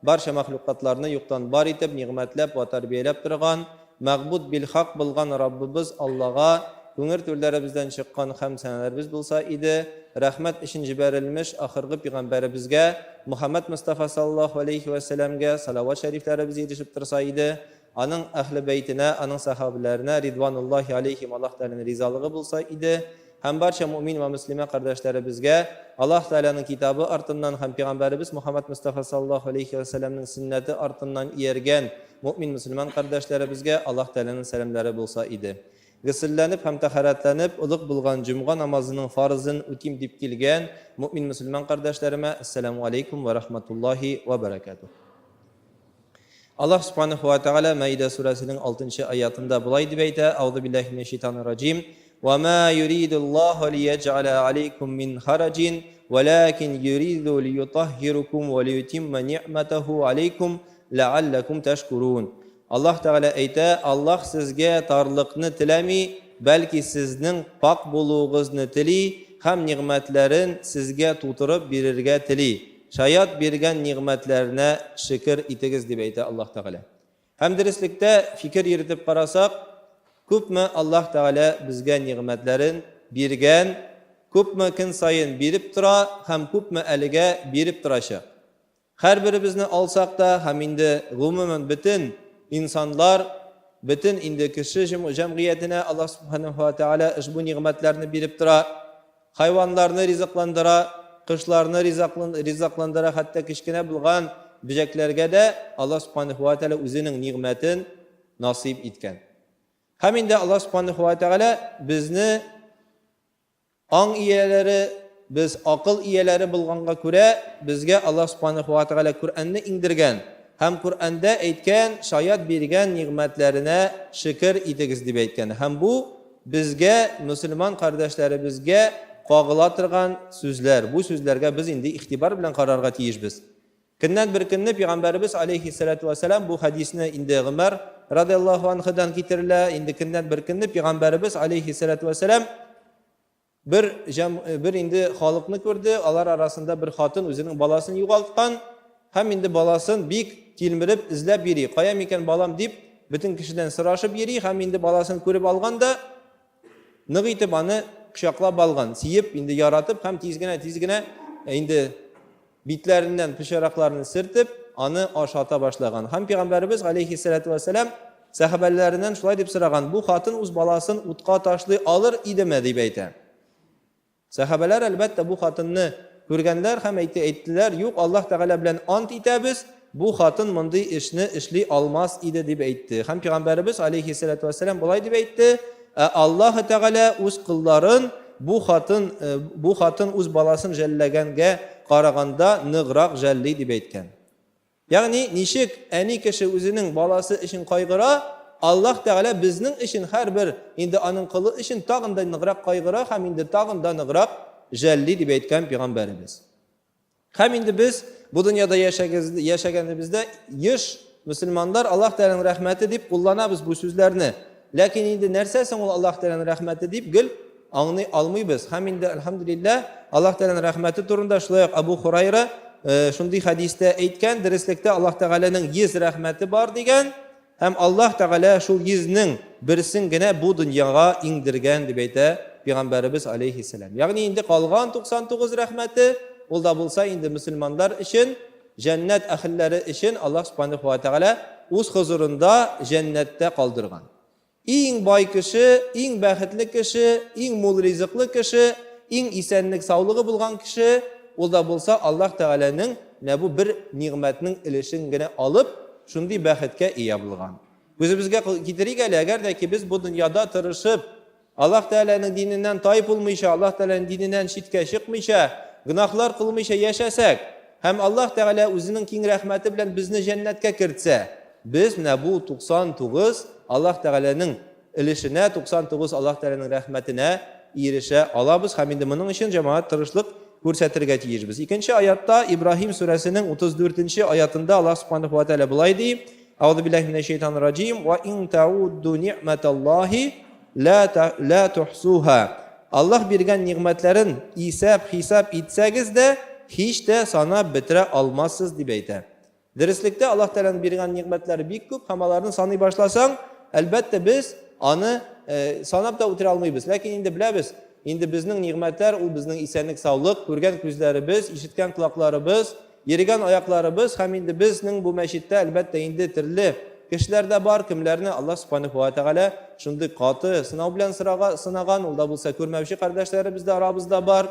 barcha mahluqatlarni yo'qdan bor etib, ni'matlab va tarbiyalab turgan, ma'bud bil haq bo'lgan Rabbimiz Allohga ko'ngil to'llarimizdan chiqqan ham sanalarimiz bo'lsa edi, rahmat uchun jibarilmish oxirgi payg'ambarimizga Muhammad Mustafa sallallohu alayhi va sallamga salovat shariflarimiz yetishib tursa edi, aning ahli baytina, aning sahobalarına ridvanullohi alayhim Alloh taolaning rizoligi bo'lsa edi, ham barcha mu'min va muslima qardoshlarımizga Alloh taolaning kitobi ortidan ham payg'ambarimiz Muhammad Mustafa sallallohu alayhi va sallamning sunnati ortidan ergan mu'min musulmon qardoshlarımizga Alloh taolaning salamlari bo'lsa edi. G'usüllanib ham tahoratlanib uliq bo'lgan Җомга namozining farzini o'tim deb kelgan mu'min musulmon qardoshlarima assalomu alaykum va rahmatullohi va barakatuh. Allah subhanahu wa ta'ala Maida surasining 6-oyatida bulay deb ayta: A'udhu billahi minashaitonirrojim. Wa ma yuridullohu liyaj'ala alaykum min harajin, walakin yuridu liyutahhirukum wa liyutimma ni'matahu alaykum la'allakum tashkurun. Allah Teala ayta: Allah sizga tarlıqni tilami, balki sizning pok bo'luğingizni tili, ham ne'matlarin sizga tuturib berirga tili. Shayot bergan ne'matlarına shukr etigiz deb ayta Allah Teala. Ham derislikda fikr yuritib qarasak, ko'pmi Allah Teala bizga ne'matlarin bergan, ko'pmi kun sayin berib tura, ham ko'pmi aliga berib turashi. Har birimizni olsak da ham endi umuman bütün insanlar, bütün indi kishi jamiyatine Allah subhanahu wa ta'ala ushbu ne'matlarni berib tura, hayvonlarni rizqlandira, qishlarni rizqlandira, hatto kichkina bo'lgan bijaklarga da Allah subhanahu wa ta'ala o'zining ne'matin nasib etgan. Hamda Allah subhanahu wa ta'ala bizni ong iyalari, biz aql iyalari bo'lganga ko'ra bizga Allah subhanahu wa ta'ala Qur'onni indirgan. Ham Qur'onda aytgan, shayot bergan ne'matlarına shukr etigiz deb aytgan. Ham bu bizga musulmon qardoshlarımizga qo'g'ilatirgan so'zlar. Bu so'zlarga biz endi ixtibor bilan qarorga tegishmiz. Kundan bir kunni payg'ambarimiz alayhi salatu vasallam bu hadisni endi Umar radhiyallohu anhudan keltirdilar. Endi kundan bir kunni payg'ambarimiz alayhi salatu vasallam bir endi xalqni ko'rdi. Ular orasida bir xotin o'zining bolasini yo'qotgan. Ham endi balasin bek tilmirib izlab yeri. Qo'yam ekan balam deb butun kishidan so'rashib yeri. Ham endi balasini ko'rib olganda nig'itib ani quchoqlab olgan. Siyib endi yaratib ham tezgina endi bitlaridan pishiroqlarini sirtib ani oshata boshlagan. Ham payg'ambarimiz alayhissalatu vasallam sahobalaridan shulay deb so'ragan: "Bu xotin o'z balasini o'tqa tashlay olar edimi?" deb aytdi. Sahobalar albatta bu xotinni ko'rganlar ham aytdilar: "Yo'q, Alloh taolo bilan ant etamiz, bu xotin bunday ishni ishlay olmas edi" deb aytdi. Ham payg'ambarimiz alayhissalatu vasallam bulay deb aytdi: "Alloh taolo o'z qillarin bu xotin o'z balasini jallaganga qaraganda nig'roq jalli" deb aytgan. Ya'ni nishik ani kishi o'zining balasi uchun qayg'ira, Alloh taolo bizning uchun har bir endi aning qili uchun tag'inda nig'roq qayg'ira, ham endi tag'inda nig'roq jalli deb aytgan payg'ambarimiz. Ham endi biz bu dunyoda yashaganimizda yosh musulmonlar Alloh taolaning rahmati deb qo'llanamiz bu so'zlarni. Lekin endi narsasi ol Alloh taolaning rahmati deb gil anglay olmaymiz. Ham endi alhamdulillah Alloh taolaning rahmati turunda shulay Abu Hurayra shunday hadisda aytgan, darslikda Alloh taolaning 100 rahmati bor degan, ham Alloh taolo shu 100ning birsingina bu dunyoga indirgan deb ayta payg'ambarimiz alayhissalom. Ya'ni endi qolgan 99 rahmati ulda bo'lsa endi musulmonlar uchun, jannat ahllari uchun Alloh subhanahu va taolo o'z huzurunda jannatda qoldirgan. Eng boy kishi, eng baxtli kishi, eng mo'l rizqli kishi, eng esenlik sog'ligi bo'lgan kishi ulda bo'lsa Alloh taolaning bu bir ne'matning ilishingina olib shunday baxtga ega bo'lgan. O'zimizga keltiraylik, agarki biz bu dunyoda tirishib Alloh taolaning dinidan toyib bo'lmaycha, Alloh taolaning dinidan chetga chiqmaycha, gunohlar qilmaycha yashasak, ham Alloh taolo o'zining keng rahmati bilan bizni jannatga kiritsa, biz bu 99 Alloh taolaning ilishine, 99 Alloh taolaning rahmatine erisha olamiz. Ham endi buning uchun jamoat tirishlik ko'rsatirga tegishmiz. Ikkinchi oyatda Ibrohim surasining 34-oyatida Alloh subhanahu va taolo bulay deydi: A'udhu billahi minashaitonirrojim va in ta'uddu ni'matallohi la tuhsuha. Alloh bergan ne'matlarin hisob etsangiz-da hech de sanab bitira olmassiz deb aytadi. Дөреслекте Аллаһ Тәгаләнең биргән нигъмәтләре бик күп, һәм аларны саный башласаң, әлбәттә без аны санап та үтерә алмыйбыз. Ләкин инде беләбез, инде безнең нигъмәтләр ул безнең исәнлек, саулык, күргән күзләребез, ишеткән колакларыбыз, йөргән аякларыбыз, һәм инде безнең бу мәчеттә әлбәттә инде төрле кешеләр дә бар, кемләрне Аллаһ Субханаһу ва Тәгалә шундый каты сынау белән сынаган, ул да булса күрмәүче кардәшләребез дә арабызда бар.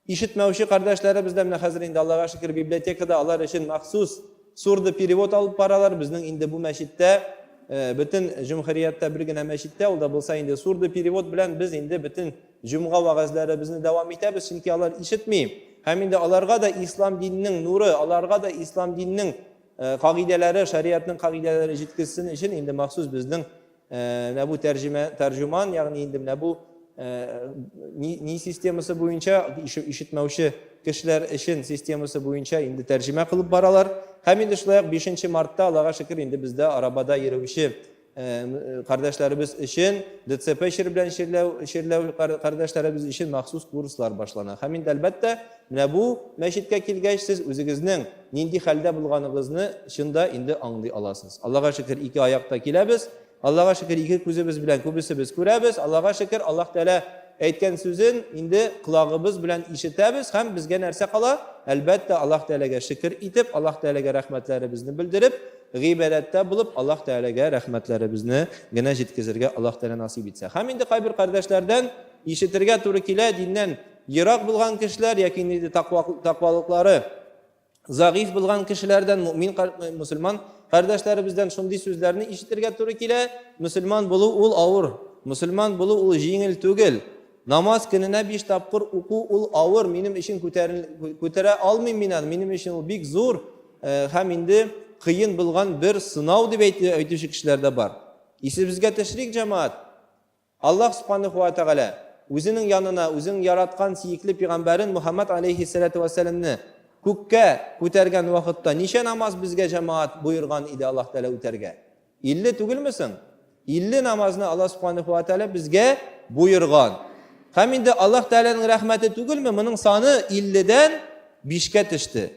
Ишетмәүче кардәшләребез дә менә хәзер инде Аллаһка шөкер библиотекада алар өчен махсус сурды перевод алып баралар. Безнең инде бу мәчеттә бөтен җумһуриятта бер генә мәчеттә, ул да булса инде сурды перевод белән без инде бөтен җомга вәгазьләребезне дәвам итәбез, чөнки алар ишетми. Һәм инде аларга да ислам диненең нуры, аларга да ислам диненең кагыйдәләре, шариатның кагыйдәләре җиткезсен өчен инде махсус безнең бу тәрҗеман, ягъни инде менә бу ни системасы буенча ишетмәүче кешеләр өчен системасы буенча инде тәрҗемә кылып баралар. Һәм инде шулай 5 мартта Аллаһка шөкер инде бездә арабада йөрүче кардәшләребез өчен ДЦП белән ширләү кардәшләребез өчен махсус курслар башлана. Һәм инде әлбәттә менә бу мәчеткә килгәч сез үзегезнең нинди хәлдә булганыгызны шунда инде аңлый аласыз. Аллаһка шөкер 2 аякта киләбез. Аллаһка шөкер 2 күзебез белән күбесебез күрәбез. Аллаһка шөкер Аллаһ Тәгалә әйткән сүзен инде колагыбыз белән ишетәбез һәм безгә нәрсә кала? Әлбәттә Аллаһ Тәгаләгә шөкер итеп, Аллаһ Тәгаләгә рәхмәтләребезне белдереп, гыйбадәттә булып, Аллаһ Тәгаләгә рәхмәтләребезне генә җиткезергә Аллаһ Тәгалә насип итсә. Һәм инде кайбер кардәшләрдән ишетергә туры килә, диннән ерак булган кешеләр яки инде тақвалыклары зәгыйф булган кешеләрдән, мөмин мусульман кардәшләребездән шундый сүзләрне ишетергә туры килә. Мусульман булу ул авыр, мусульман булу ул җиңел түгел. Намаз көненә 5 тапкыр уку ул авыр, минем өчен күтәрә алмыйм мин аны, минем өчен ул бик зур һәм инде кыен булган бер сынау дип әйтүче кешеләр дә бар. Исебезгә төшрик җәмәгать. Аллаһ Субханаһу ва Тәгалә үзенең янына үзең яраткан сөекле пәйгамбәрен Мухаммад алейхиссалату вассаламны күккә күтәргән вакытта ничә намаз безгә җәмәгать буйырган иде Аллаһ Тәгалә үтәргә? 50 түгелме соң? 50 намазны Аллаһ Субханаһу ва Тәгалә безгә буйырган. Һәм инде Аллаһ Тәгаләнең рәхмәте түгелме? Моның саны 50-дән 5-кә төште.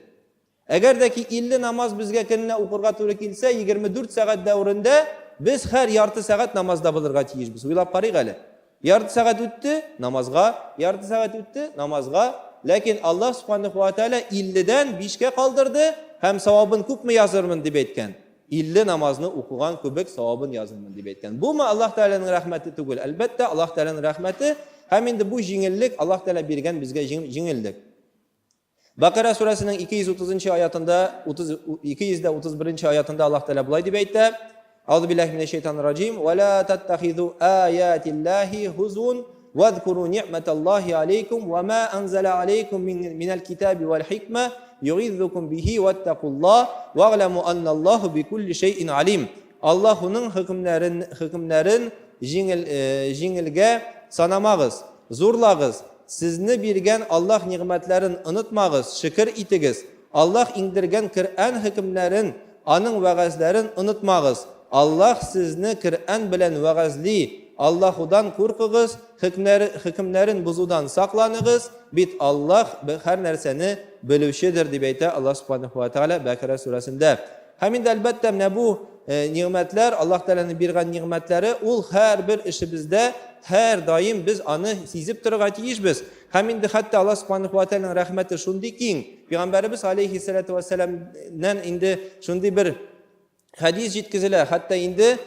Әгәр дә ки 50 намаз безгә көненә укырга туры килсә, 24 сәгать дәврендә без һәр ярты сәгать намазда булырга тиешбез. Уйлап карыйк әле. Ярты сәгать үтте намазга, ярты сәгать үтте намазга. Ләкин Аллаһ Субханаһу ва Тәгалә 50-дән 5-кә калдырды һәм савабын күпме язырмын дип әйткән. 50 намазны укыган күбек савабын язырмын дип әйткән. Бу Аллаһ Тәгаләнең рәхмәте түгел. Әлбәттә Аллаһ Тәгаләнең рәхмәте һәм инде бу җиңеллек Аллаһ Тәгалә биргән безгә җиңеллек. Бакара сүрәсенең 230 аятында 231 аятында Аллаһ Тәгалә булай дип әйтә: Аузу биллаһи минәш шәйтанир раҗим ва ла таттахизу аятиллаһи хузун вадкуру ниъматаллаһи алейкум ва ма анзала алейкум минал китаби вал хикма югиззукум биһи ваттақуллаһ вa'lamu анналлаһу бикулли шай'ин алим. Аллаһның хөкемнәрен җиңелгә санамагыз, зурлагыз. Сезне биргән Аллаһ ниғмәтләрен онытмагыз, шөкер итегез. Аллаһ иңдергән Коръән хөкемнәрен, аның вәгазьләрен онытмагыз. Аллаһ сезне Коръән белән вәгазьли. Аллаһудан куркыгыз, хөкемнәрен бузудан сакланыгыз. Бит Аллаһ һәр нәрсәне белүчедер дип әйтә Аллаһ Субханаһу ва Тәгалә Бакара сүрәсендә. Һәм инде әлбәттә менә бу ниғмәтләр, Аллаһ Тәгаләнең биргән ниғмәтләре, ул һәр бер эшебездә һәр даим без аны сизеп торырга тиешбез. Һәм инде хәтта Аллаһ Субханаһу ва Тәгаләнең рәхмәте шундый киң. Пәйгамбәрбез алейхиссалату вассаламнан инде шундый бер хадис җиткезелә. Хәтта инде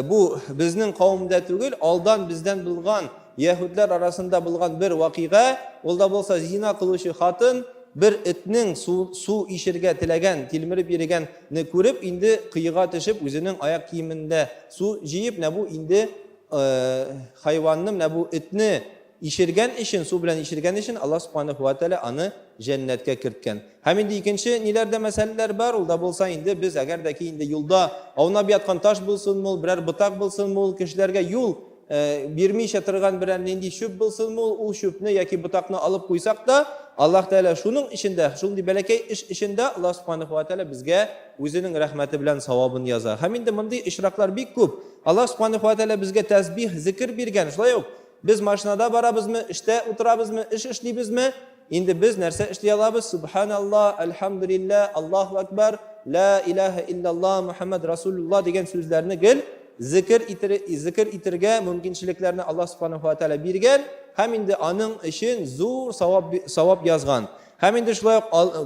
бу безнең кавымда түгел, алдан бездән булган яһүдләр арасында булган бер вакыйга, ул да булса зина кылучы хатын bir этнең су ишергә теләгән, тилмереп йөргәнне күреп, инде кыйга төшеп, үзенең аяк киемендә су җыеп, бу инде хайванны, бу этне ишергән өчен, су белән ишергән өчен Аллаһ Субханаһу ва Тәгалә аны җәннәткә керткән. Һәм инде икенче ниләрдә мәсьәләләр бар, ул да булса инде без әгәр дә ки инде юлда аунап яткан таш булсынмы, берәр ботак булсынмы, кешеләргә юл бирмичә торган берәр нинди шөп булсынмы, ул шөпне яки ботакны алып куйсак та, Аллаһ Тәгалә шуның ишендә, шундый бәләкәй эш ишендә Аллаһ Субханаһу ва Тәгалә безгә үзенең рәхмәте белән савабын яза. Һәм инде мондый ишраклар бик күп. Аллаһ Субханаһу ва Тәгалә безгә тәсбих, зикр биргән. Шулай ук без машинада барабызмы, эштә утырабызмы, эш эшлибезме, инде без нәрсә эшли алабыз? Субханаллах, альхамдулиллах, Аллаһу акбар, ла илаха иллаллах, Мухаммад расулуллах дигән сүзләрне гел зикр итәргә мөмкинчелекләрне Аллаһ субханаһу ва тааля биргән һәм инде аның өчен зур савап язган. Һәм инде шулай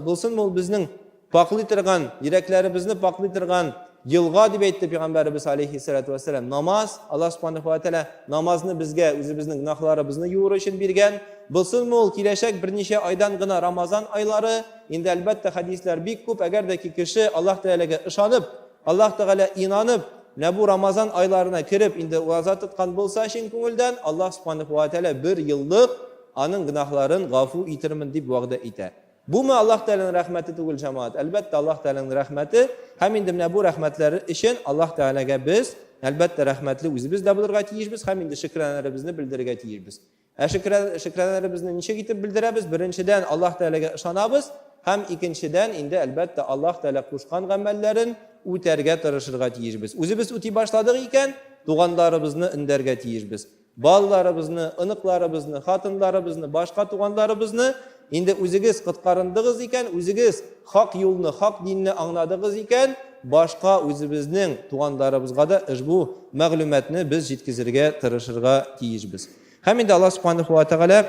булсын ул безнең паклый торган, йөрәкләребезне паклый торган елга дип әйтте Пәйгамбәрбез алейхиссалату вассалам. Намаз, Аллаһ субханаһу ва тааля намазны безгә үзебезнең гөнаһларыбызны юыр өчен биргән. Булсын ул киләчәк берничә айдан гына Рамазан айлары, инде әлбәттә хадислар бик күп, әгәр дә кеше Аллаһ Тәгаләгә ышанып, Аллаһ Тәгалә инанып, бу Рамазан айларына кирип, инде ураза тоткан булса чын күңелдән, Аллаһ субханаһу ва тааля бер еллык аның гөнаһларын гафу итермен дип вәгъдә итә. Бумы Аллаһ Тәгаләнең рәхмәте түгел җәмәгать. Әлбәттә Аллаһ Тәгаләнең рәхмәте, һәм инде менә бу рәхмәтләре өчен Аллаһ Тәгаләгә без әлбәттә рәхмәтле үзебез дә булырга тиешбез, һәм инде шөкранәләребезне белдерергә тиешбез. Шөкранәләребезне ничек итеп белдерәбез? Беренчедән Аллаһ Тәгаләгә ышанабыз, һәм икенчедән инде әлбәттә Аллаһ Тәгалә кушкан гамәлләрен үтәргә тырышырга тиешбез. Үзебез үти башладык икән, туганнарыбызны индәргә тиешбез. Балаларыбызны,ыныкларыбызны, хатынларыбызны, башка туганнарыбызны инде үзегез кыткарындыгыз икән, үзегез хак юлны, хак динне аңладыгыз икән, башка үзебезнең туганнарыбызга да бу мәгълүматны без җиткезергә тырышырга тиешбез. Һәм инде Аллаһ субханаһу ва тааля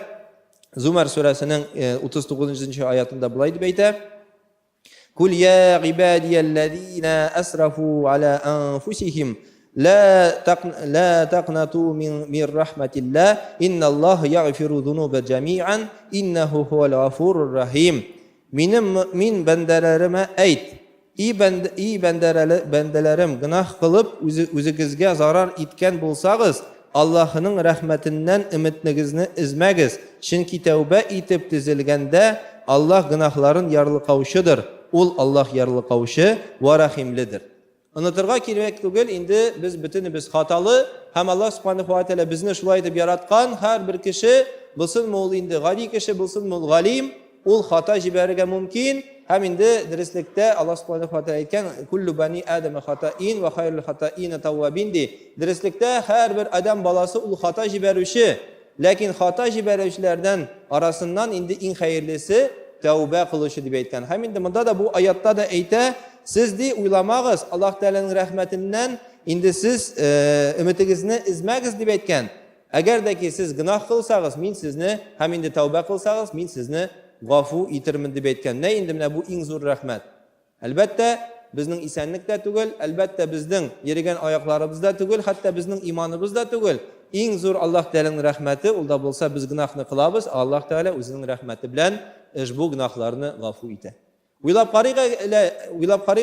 Зумар сүрәсенең 39-нчы аятында булай дип әйтә: "Кул я ибадияллазина асрафу ала анфусихим لا تقنطوا من رحمة الله إن الله يغفر الذنوب جميعا إنه هو الغفور الرحيم." Min bəndələrəmə əyt. Bəndələrim günah qılıb üzünüzə zarar itkən bolsağız, Allah'ın rəhmətindən ümidinizi üzməgiz. Çünki tövbə itib düzəlgəndə Allah günahların yarlıqauşudur. Ул Allah yarlıqauşu və rəhimlidir. Unutırğa kirmək түгел, инде biz bütünübüz хаталы, һәм Аллаһ субханаһу ва тааля безне шулай итеп яраткан, һәр бер кеше, булсын ул инде гали кеше, булсын ул галим, ул хата җибәрергә мөмкин. Һәм инде дәреслектә Аллаһ субханаһу ва тааля әйткән: "Куллу бани адама хатаин ва хайрул хатаина тавабин" ди. Дәреслектә һәр бер адам баласы ул хата җибәрүче, ләкин хата җибәрүчеләрдән арасыннан инде иң хәерлесе тәүбә кылучы дип әйткән. Һәм инде монда да бу аятта да әйтә: "Siz ди уйламагыз Аллаһ Тәгаләнең рәхмәтеннән, инде сез өмитегезне измәгез" дип әйткән. Әгәр дә ки сез гынах кылсагыз, мин сезне, һәм инде тәүбә кылсагыз, мин сезне гафу итермен дип әйткән. Нә инде менә бу иң зур рәхмәт. Әлбәттә безнең исәнлек тә түгел, әлбәттә безнең йөргән аякларыбыз да түгел, хәтта безнең иманыбыз да түгел. Иң зур Аллаһ Тәгаләнең рәхмәте, ул да булса без гынахны кылабыз, Аллаһ Тәгалә үзенең рәхмәте белән бу гынахларны гафу итә. Уйлап карыйга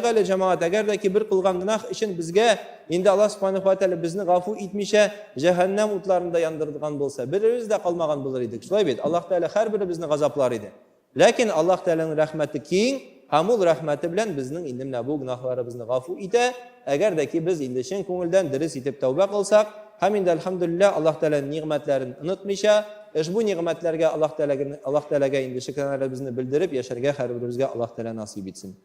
әле җәмәгать, әгәр дә ки бер кылган гынах өчен безгә инде Аллаһ субханаһу ва тааля безне гафу итмичә җәһәннәм утларында яндырдыган булса, беребез дә калмаган булыр идек. Шулай бит, Аллаһ Тәгалә һәр беребезне газаплар иде. Ләкин Аллаһ Тәгаләнең рәхмәте киң, һәм ул рәхмәте белән безнең инде менә бу гынахларыбызны гафу итә. Әгәр дә ки без инде чын күңелдән дөрес итеп тәүбә кылсак, һәм инде әлхәмдүлилләһ Аллаһ Тәгаләнең нигъмәтләрен онытмыйча, бу нигъмәтләргә Аллаһ Тәгаләгә инде шөкранәләребезне белдереп яшәргә һәр беребезгә Аллаһ Тәгалә насыйп итсен.